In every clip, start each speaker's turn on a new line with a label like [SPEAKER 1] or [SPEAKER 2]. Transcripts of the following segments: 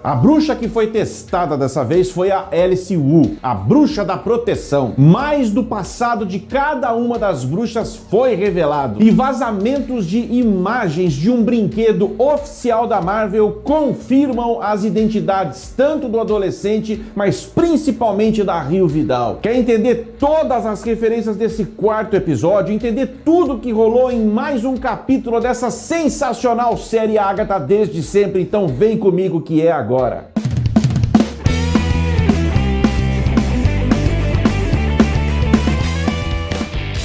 [SPEAKER 1] A bruxa que foi testada dessa vez foi a Alice Wu, a bruxa da proteção. Mais do passado de cada uma das bruxas foi revelado, e vazamentos de imagens de um brinquedo oficial da Marvel confirmam as identidades tanto do adolescente, mas principalmente da Rio Vidal. Quer entender todas as referências desse quarto episódio, entender tudo que rolou em mais um capítulo dessa sensacional série Agatha desde sempre? Então vem comigo que é agora.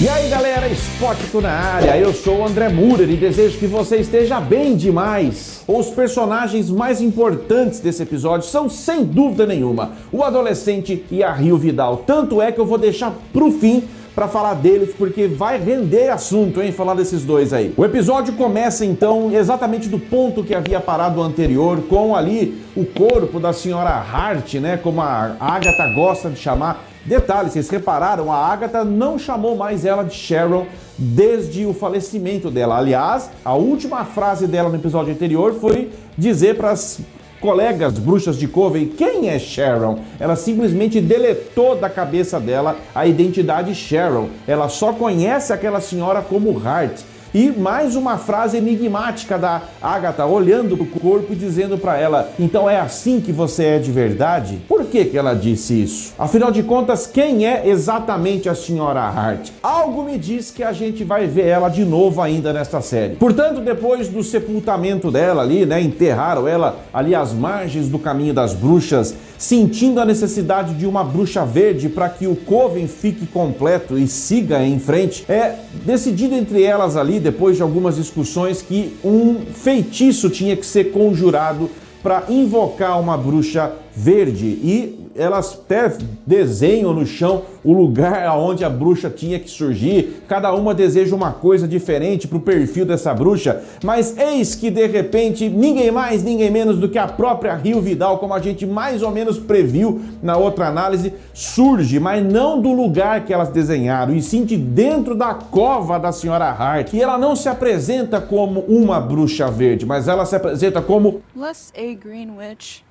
[SPEAKER 1] E aí galera, Spotito na área, eu sou o André Murer e desejo que você esteja bem demais. Os personagens mais importantes desse episódio são, sem dúvida nenhuma, o adolescente e a Rio Vidal. Tanto é que eu vou deixar pro fim para falar deles, porque vai render assunto, hein, falar desses dois aí. O episódio começa então exatamente do ponto que havia parado o anterior, com ali o corpo da senhora Hart, né, como a Agatha gosta de chamar. Detalhe, vocês repararam, a Agatha não chamou mais ela de Sharon desde o falecimento dela. Aliás, a última frase dela no episódio anterior foi dizer para as colegas bruxas de Coven quem é Sharon. Ela simplesmente deletou da cabeça dela a identidade Sharon. Ela só conhece aquela senhora como Hart. E mais uma frase enigmática da Agatha olhando pro corpo e dizendo para ela: então é assim que você é de verdade? Por que ela disse isso? Afinal de contas, quem é exatamente a senhora Hart? Algo me diz que a gente vai ver ela de novo ainda nesta série. Portanto, depois do sepultamento dela ali, né, enterraram ela ali às margens do caminho das bruxas, sentindo a necessidade de uma bruxa verde para que o Coven fique completo e siga em frente, é decidido entre elas ali, depois de algumas discussões, que um feitiço tinha que ser conjurado para invocar uma bruxa verde, e elas até desenham no chão o lugar onde a bruxa tinha que surgir. Cada uma deseja uma coisa diferente para o perfil dessa bruxa, mas eis que de repente ninguém mais, ninguém menos do que a própria Rio Vidal, como a gente mais ou menos previu na outra análise, surge, mas não do lugar que elas desenharam, e sim de dentro da cova da senhora Hart. E ela não se apresenta como uma bruxa verde, mas ela se apresenta como
[SPEAKER 2] less a green witch,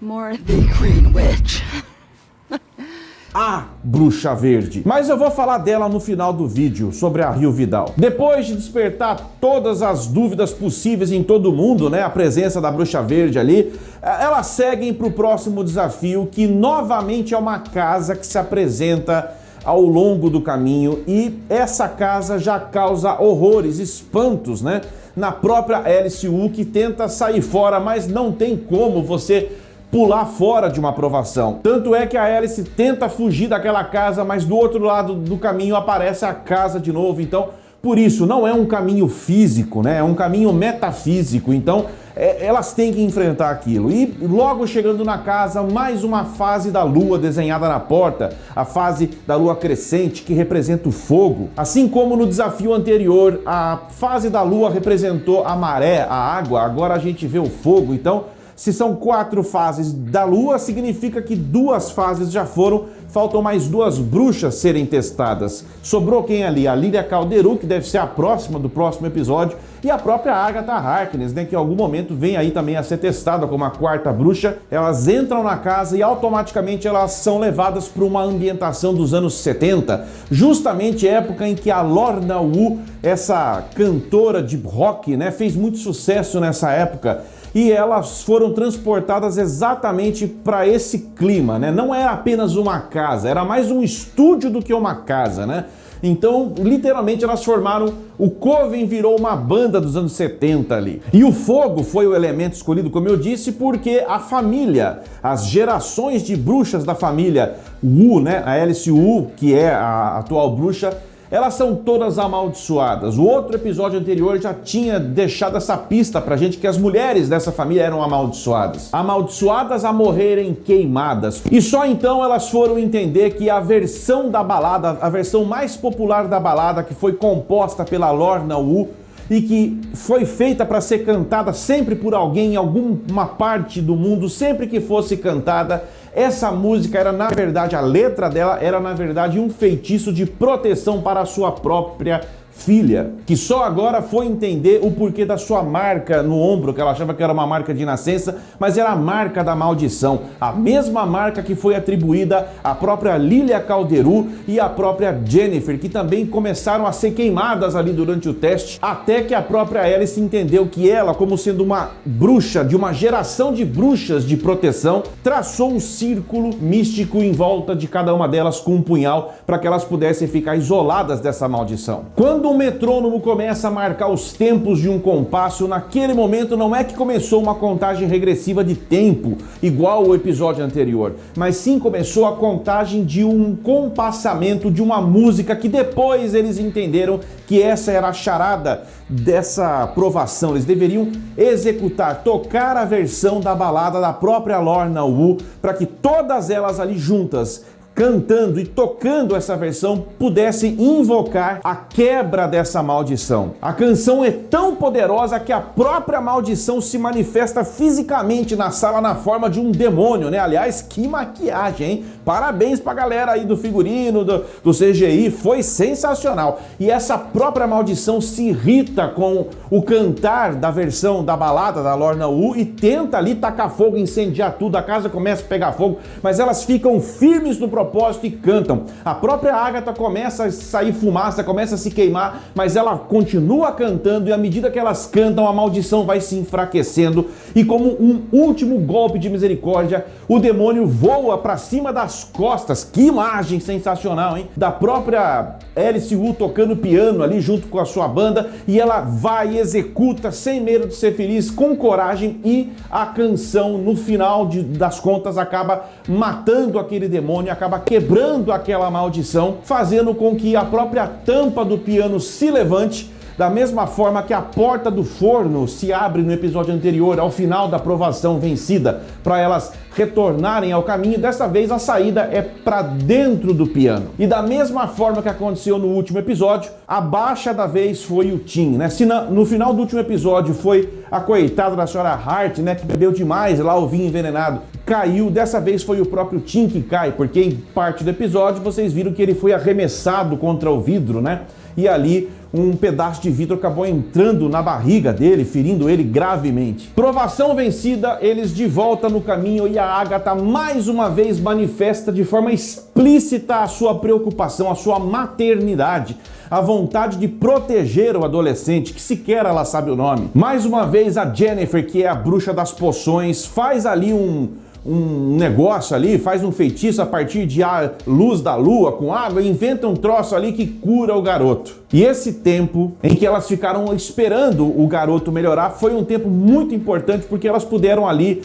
[SPEAKER 2] more the green witch.
[SPEAKER 1] a bruxa verde. Mas eu vou falar dela no final do vídeo, sobre a Rio Vidal. Depois de despertar todas as dúvidas possíveis em todo mundo, né, a presença da bruxa verde ali, elas seguem para o próximo desafio, que novamente é uma casa que se apresenta ao longo do caminho, e essa casa já causa horrores, espantos, né, na própria Alice Wu, que tenta sair fora, mas não tem como você pular fora de uma aprovação. Tanto é que a Alice tenta fugir daquela casa, mas do outro lado do caminho aparece a casa de novo. Então, por isso, não é um caminho físico, né? É um caminho metafísico. Então, elas têm que enfrentar aquilo. E logo chegando na casa, mais uma fase da lua desenhada na porta, a fase da lua crescente, que representa o fogo. Assim como no desafio anterior, a fase da lua representou a maré, a água, agora a gente vê o fogo. Então, se são 4 fases da lua, significa que 2 fases já foram, faltam mais 2 bruxas serem testadas. Sobrou quem ali? A Lília Calderu, que deve ser a próxima do próximo episódio, e a própria Agatha Harkness, né, que em algum momento vem aí também a ser testada como a 4ª bruxa. Elas entram na casa e automaticamente elas são levadas para uma ambientação dos anos 70, justamente época em que a Lorna Wu, essa cantora de rock, né, fez muito sucesso nessa época. E elas foram transportadas exatamente para esse clima, né? Não era apenas uma casa, era mais um estúdio do que uma casa, né? Então, literalmente, elas formaram... O Coven virou uma banda dos anos 70 ali. E o fogo foi o elemento escolhido, como eu disse, porque a família, as gerações de bruxas da família Wu, né? A Alice Wu, que é a atual bruxa, elas são todas amaldiçoadas. O outro episódio anterior já tinha deixado essa pista pra gente, que as mulheres dessa família eram amaldiçoadas. Amaldiçoadas a morrerem queimadas. E só então elas foram entender que a versão da balada, a versão mais popular da balada, que foi composta pela Lorna Wu e que foi feita para ser cantada sempre por alguém em alguma parte do mundo, sempre que fosse cantada, essa música era, na verdade, a letra dela era, na verdade, um feitiço de proteção para a sua própria filha, que só agora foi entender o porquê da sua marca no ombro, que ela achava que era uma marca de nascença, mas era a marca da maldição, a mesma marca que foi atribuída à própria Lilia Calderu e à própria Jennifer, que também começaram a ser queimadas ali durante o teste, até que a própria Alice entendeu que ela, como sendo uma bruxa de uma geração de bruxas de proteção, traçou um círculo místico em volta de cada uma delas com um punhal para que elas pudessem ficar isoladas dessa maldição. Quando o metrônomo começa a marcar os tempos de um compasso, naquele momento não é que começou uma contagem regressiva de tempo, igual o episódio anterior, mas sim começou a contagem de um compassamento de uma música que depois eles entenderam que essa era a charada dessa provação. Eles deveriam executar, tocar a versão da balada da própria Lorna Wu para que todas elas ali juntas, cantando e tocando essa versão, pudessem invocar a quebra dessa maldição. A canção é tão poderosa que a própria maldição se manifesta fisicamente na sala na forma de um demônio, né? Aliás, que maquiagem, hein? Parabéns pra galera aí do figurino, do CGI, foi sensacional. E essa própria maldição se irrita com o cantar da versão da balada da Lorna Wu e tenta ali tacar fogo, incendiar tudo, a casa começa a pegar fogo, mas elas ficam firmes no propósito e cantam. A própria Agatha começa a sair fumaça, começa a se queimar, mas ela continua cantando e à medida que elas cantam, a maldição vai se enfraquecendo e como um último golpe de misericórdia, o demônio voa para cima das costas. Que imagem sensacional, hein? Da própria Alice Wu tocando piano ali junto com a sua banda e ela vai e executa sem medo de ser feliz, com coragem, e a canção no final das contas acaba matando aquele demônio, acaba quebrando aquela maldição, fazendo com que a própria tampa do piano se levante, da mesma forma que a porta do forno se abre no episódio anterior, ao final da provação vencida, para elas retornarem ao caminho. Dessa vez a saída é para dentro do piano. E da mesma forma que aconteceu no último episódio, a baixa da vez foi o Tim, né? Se no final do último episódio foi a coitada da senhora Hart, né, que bebeu demais lá o vinho envenenado, caiu, dessa vez foi o próprio Tim que cai, porque em parte do episódio vocês viram que ele foi arremessado contra o vidro, né? E ali um pedaço de vidro acabou entrando na barriga dele, ferindo ele gravemente. Provação vencida, eles de volta no caminho e a Agatha mais uma vez manifesta de forma explícita a sua preocupação, a sua maternidade, a vontade de proteger o adolescente, que sequer ela sabe o nome. Mais uma vez a Jennifer, que é a bruxa das poções, faz ali um negócio ali, faz um feitiço a partir de luz da lua com água e inventa um troço ali que cura o garoto. E esse tempo em que elas ficaram esperando o garoto melhorar foi um tempo muito importante, porque elas puderam ali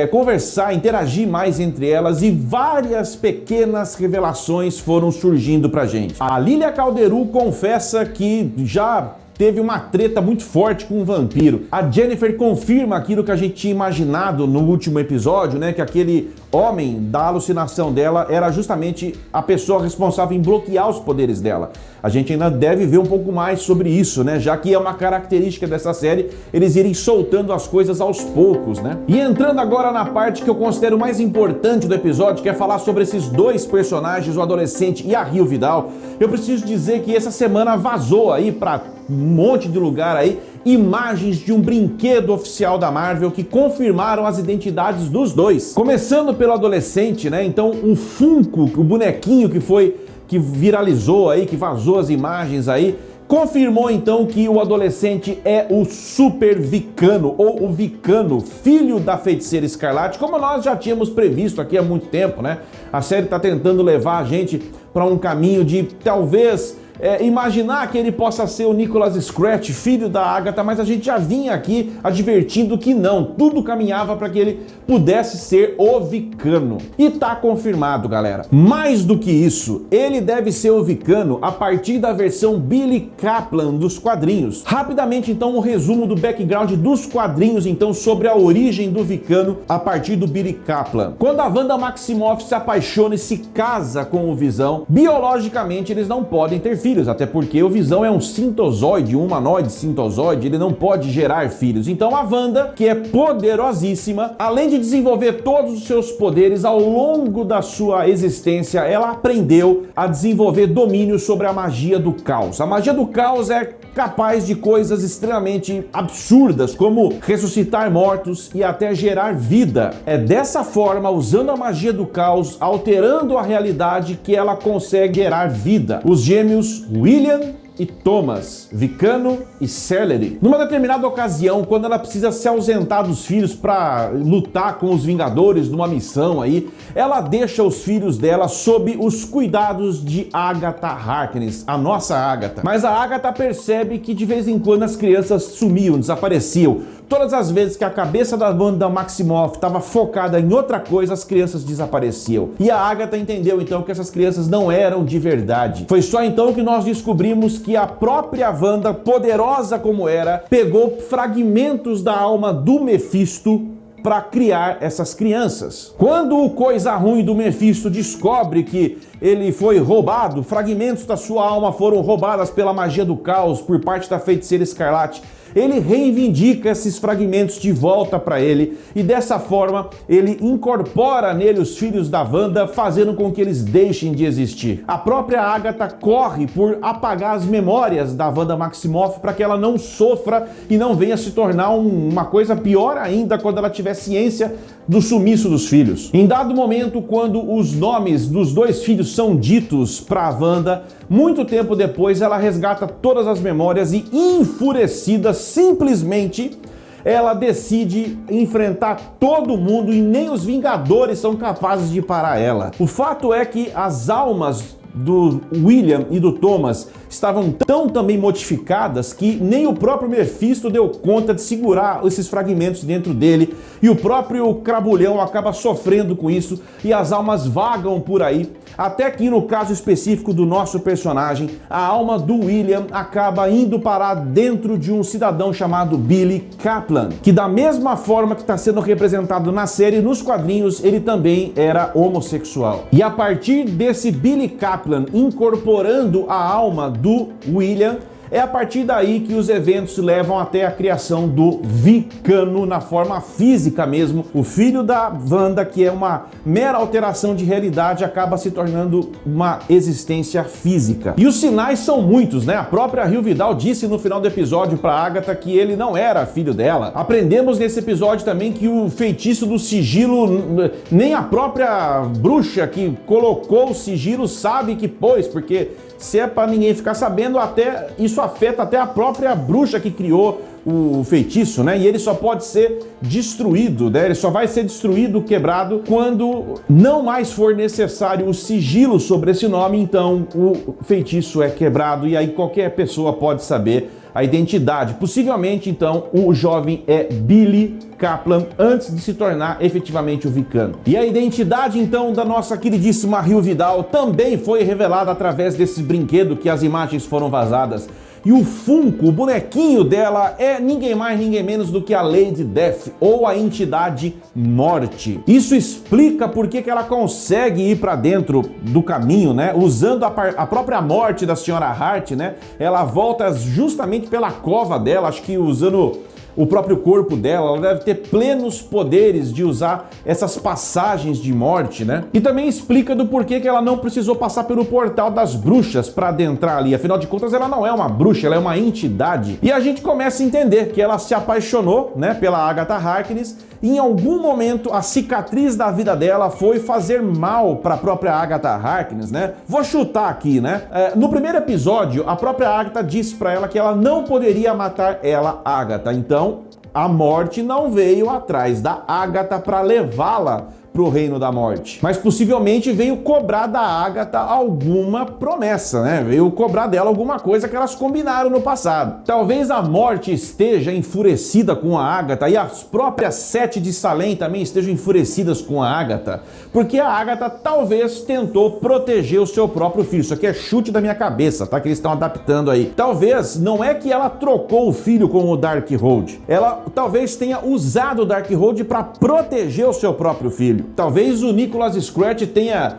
[SPEAKER 1] conversar, interagir mais entre elas e várias pequenas revelações foram surgindo pra gente. A Lilia Calderu confessa que já teve uma treta muito forte com um vampiro. A Jennifer confirma aquilo que a gente tinha imaginado no último episódio, né? Que aquele homem da alucinação dela era justamente a pessoa responsável em bloquear os poderes dela. A gente ainda deve ver um pouco mais sobre isso, né? Já que é uma característica dessa série, eles irem soltando as coisas aos poucos, né? E entrando agora na parte que eu considero mais importante do episódio, que é falar sobre esses dois personagens, o adolescente e a Rio Vidal, eu preciso dizer que essa semana vazou aí pra um monte de lugar aí imagens de um brinquedo oficial da Marvel que confirmaram as identidades dos dois. Começando pelo adolescente, né? Então o Funko, o bonequinho que viralizou aí, que vazou as imagens aí, confirmou então que o adolescente é o Super Vicano, ou o Vicano, filho da Feiticeira Escarlate, como nós já tínhamos previsto aqui há muito tempo, né? A série tá tentando levar a gente para um caminho de talvez imaginar que ele possa ser o Nicholas Scratch, filho da Agatha, mas a gente já vinha aqui advertindo que não, tudo caminhava para que ele pudesse ser o Vicano. E tá confirmado, galera. Mais do que isso, ele deve ser o Vicano a partir da versão Billy Kaplan dos quadrinhos. Rapidamente, então, um resumo do background dos quadrinhos, então, sobre a origem do Vicano a partir do Billy Kaplan. Quando a Wanda Maximoff se apaixona e se casa com o Visão, biologicamente eles não podem ter filhos. filhos, até porque o Visão é um sintozoide, um humanoide sintozoide, ele não pode gerar filhos. Então a Wanda, que é poderosíssima, além de desenvolver todos os seus poderes ao longo da sua existência, ela aprendeu a desenvolver domínio sobre a magia do caos. A magia do caos é capaz de coisas extremamente absurdas, como ressuscitar mortos e até gerar vida. É dessa forma, usando a magia do caos, alterando a realidade, que ela consegue gerar vida. Os gêmeos William e Thomas, Vicano e Celery. Numa determinada ocasião, quando ela precisa se ausentar dos filhos para lutar com os Vingadores numa missão aí, ela deixa os filhos dela sob os cuidados de Agatha Harkness, a nossa Agatha. Mas a Agatha percebe que de vez em quando as crianças sumiam, desapareciam. Todas as vezes que a cabeça da Wanda Maximoff estava focada em outra coisa, as crianças desapareciam. E a Agatha entendeu então que essas crianças não eram de verdade. Foi só então que nós descobrimos que a própria Wanda, poderosa como era, pegou fragmentos da alma do Mephisto para criar essas crianças. Quando o coisa ruim do Mephisto descobre que ele foi roubado, fragmentos da sua alma foram roubadas pela magia do caos por parte da Feiticeira Escarlate, ele reivindica esses fragmentos de volta para ele e dessa forma ele incorpora nele os filhos da Wanda, fazendo com que eles deixem de existir. A própria Agatha corre por apagar as memórias da Wanda Maximoff para que ela não sofra e não venha se tornar uma coisa pior ainda quando ela tiver ciência do sumiço dos filhos. Em dado momento, quando os nomes dos dois filhos são ditos para a Wanda, muito tempo depois ela resgata todas as memórias e, enfurecida, simplesmente ela decide enfrentar todo mundo e nem os Vingadores são capazes de parar ela. O fato é que as almas do William e do Thomas estavam tão também modificadas que nem o próprio Mephisto deu conta de segurar esses fragmentos dentro dele e o próprio Crabulhão acaba sofrendo com isso e as almas vagam por aí, até que no caso específico do nosso personagem, a alma do William acaba indo parar dentro de um cidadão chamado Billy Kaplan, que da mesma forma que está sendo representado na série, nos quadrinhos ele também era homossexual. E a partir desse Billy Kaplan incorporando a alma do William, é a partir daí que os eventos levam até a criação do Vicano na forma física mesmo. O filho da Wanda, que é uma mera alteração de realidade, acaba se tornando uma existência física. E os sinais são muitos, né? A própria Rio Vidal disse no final do episódio para Agatha que ele não era filho dela. Aprendemos nesse episódio também que o feitiço do sigilo, nem a própria bruxa que colocou o sigilo sabe que pôs, porque se é para ninguém ficar sabendo, até isso afeta até a própria bruxa que criou o feitiço, né? E ele só pode ser destruído, né? Ele só vai ser destruído, quebrado, quando não mais for necessário o sigilo sobre esse nome, então o feitiço é quebrado e aí qualquer pessoa pode saber a identidade. Possivelmente, então, o jovem é Billy Kaplan antes de se tornar efetivamente o Vicano. E a identidade, então, da nossa queridíssima Rio Vidal também foi revelada através desse brinquedo que as imagens foram vazadas. E o Funko, o bonequinho dela, é ninguém mais, ninguém menos do que a Lady Death, ou a entidade Morte. Isso explica por que ela consegue ir para dentro do caminho, né? Usando a própria morte da Senhora Hart, né? Ela volta justamente pela cova dela, acho que usando o próprio corpo dela, ela deve ter plenos poderes de usar essas passagens de morte, né? E também explica do porquê que ela não precisou passar pelo portal das bruxas para adentrar ali. Afinal de contas, ela não é uma bruxa, ela é uma entidade. E a gente começa a entender que ela se apaixonou, né, pela Agatha Harkness, e em algum momento a cicatriz da vida dela foi fazer mal para a própria Agatha Harkness, né? Vou chutar aqui, né? No primeiro episódio, a própria Agatha disse para ela que ela não poderia matar ela, Agatha. Então, a morte não veio atrás da Agatha para levá-la pro reino da morte, mas possivelmente veio cobrar da Agatha alguma promessa, né? Veio cobrar dela alguma coisa que elas combinaram no passado. Talvez a morte esteja enfurecida com a Agatha e as próprias Sete de Salem também estejam enfurecidas com a Agatha, porque a Agatha talvez tentou proteger o seu próprio filho. Isso aqui é chute da minha cabeça, tá? Que eles estão adaptando aí. Talvez não é que ela trocou o filho com o Darkhold. Ela talvez tenha usado o Darkhold para proteger o seu próprio filho. Talvez o Nicholas Scratch tenha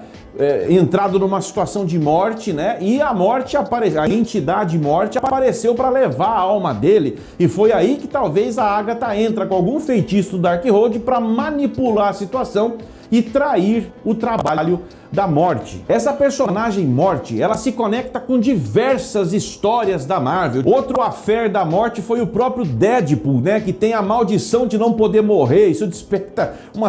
[SPEAKER 1] entrado numa situação de morte, né? E a morte a entidade morte apareceu para levar a alma dele. E foi aí que talvez a Agatha entra com algum feitiço do Darkhold para manipular a situação e trair o trabalho da Morte. Essa personagem Morte, ela se conecta com diversas histórias da Marvel. Outro affair da Morte foi o próprio Deadpool, né, que tem a maldição de não poder morrer. Isso desperta um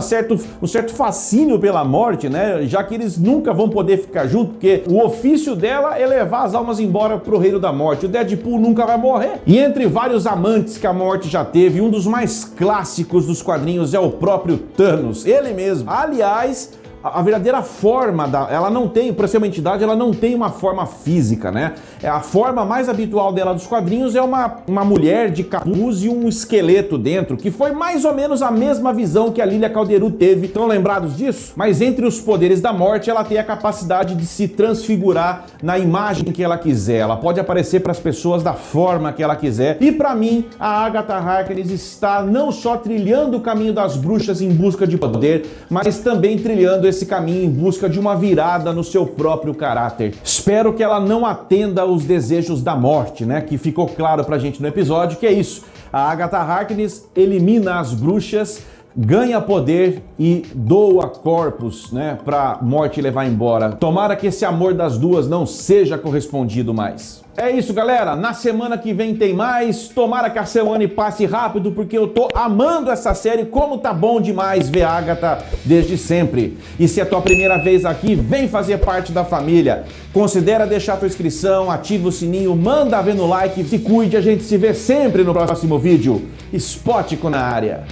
[SPEAKER 1] certo fascínio pela Morte, né, já que eles nunca vão poder ficar juntos, porque o ofício dela é levar as almas embora pro reino da Morte. O Deadpool nunca vai morrer. E entre vários amantes que a Morte já teve, um dos mais clássicos dos quadrinhos é o próprio Thanos, ele mesmo. Aliás, a verdadeira forma ela não tem, por ser uma entidade, ela não tem uma forma física, né? A forma mais habitual dela dos quadrinhos é uma mulher de capuz e um esqueleto dentro, que foi mais ou menos a mesma visão que a Lilia Calderu teve. Estão lembrados disso? Mas entre os poderes da Morte, ela tem a capacidade de se transfigurar na imagem que ela quiser. Ela pode aparecer para as pessoas da forma que ela quiser. E para mim, a Agatha Harkness está não só trilhando o caminho das bruxas em busca de poder, mas também trilhando esse caminho em busca de uma virada no seu próprio caráter. Espero que ela não atenda aos desejos da Morte, né? Que ficou claro pra gente no episódio que é isso. A Agatha Harkness elimina as bruxas, ganha poder e doa corpos, né, pra Morte levar embora. Tomara que esse amor das duas não seja correspondido mais. É isso, galera. Na semana que vem tem mais. Tomara que a semana passe rápido, porque eu tô amando essa série. Como tá bom demais ver a Agatha desde sempre. E se é a tua primeira vez aqui, vem fazer parte da família. Considera deixar tua inscrição, ativa o sininho, manda ver no like. Se cuide, a gente se vê sempre no próximo vídeo. Spótico na área.